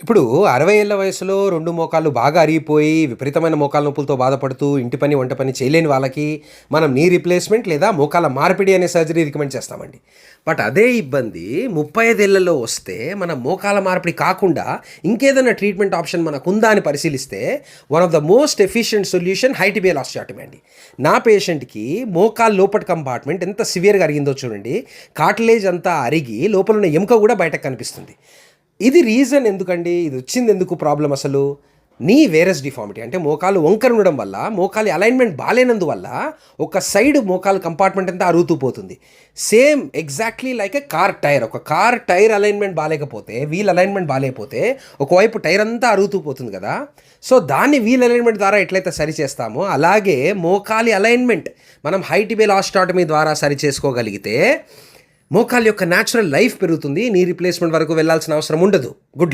ఇప్పుడు 60 ఏళ్ల వయసులో 2 మోకాళ్ళు బాగా అరిగిపోయి, విపరీతమైన మోకాళ్ళ నొప్పులతో బాధపడుతూ, ఇంటి పని, వంట పని చేయలేని వాళ్ళకి, మనం నీ రీప్లేస్‌మెంట్ లేదా మోకాళ్ళ మార్పిడి అనే సర్జరీ రికమెండ్ చేస్తామండి. బట్ అదే ఇబ్బంది 35 ఏళ్లలో వస్తే, మనం మోకాళ్ళ మార్పిడి కాకుండా, ఇంకేదైనా ట్రీట్మెంట్ ఆప్షన్ మనకుందా అని పరిశీలిస్తే, one of the most efficient solution high tibial osteotomy అండి. నా పేషెంట్‌కి మోకాలు లోపటి కంపార్ట్మెంట్ ఎంత సివియర్‌గా అరిగిందో చూడండి. కార్టిలేజ్ అంతా అరిగి, లోపలున్న ఎముక కూడా బయటకు కనిపిస్తుంది. ఇది రీజన్ ఎందుకండి? ఇది వచ్చింది ఎందుకు ప్రాబ్లమ్ అసలు? నీ వేరస్ డిఫార్మిటీ అంటే మోకాలు వంకర ఉండడం వల్ల, మోకాలి అలైన్మెంట్ బాలేనందువల్ల ఒక సైడ్ మోకాలు కంపార్ట్మెంట్ అంతా అరుగుతూ పోతుంది. Same exactly like a car tyre. ఒక కార్ టైర్ అలైన్మెంట్ బాలేకపోతే, వీల్ అలైన్మెంట్ బాలేకపోతే ఒకవైపు టైర్ అంతా అరుగుతూ పోతుంది కదా. సో దాన్ని వీల్ అలైన్మెంట్ ద్వారా ఎట్లయితే సరి చేస్తామో, అలాగే మోకాలి అలైన్మెంట్ మనం హై టిబియల్ ఆస్టియోటమీ ద్వారా సరి చేసుకోగలిగితే మోకాలు యొక్క న్యాచురల్ లైఫ్ పెరుగుతుంది. నీ రీప్లేస్మెంట్ వరకు వెళ్ళాల్సిన అవసరం ఉండదు. గుడ్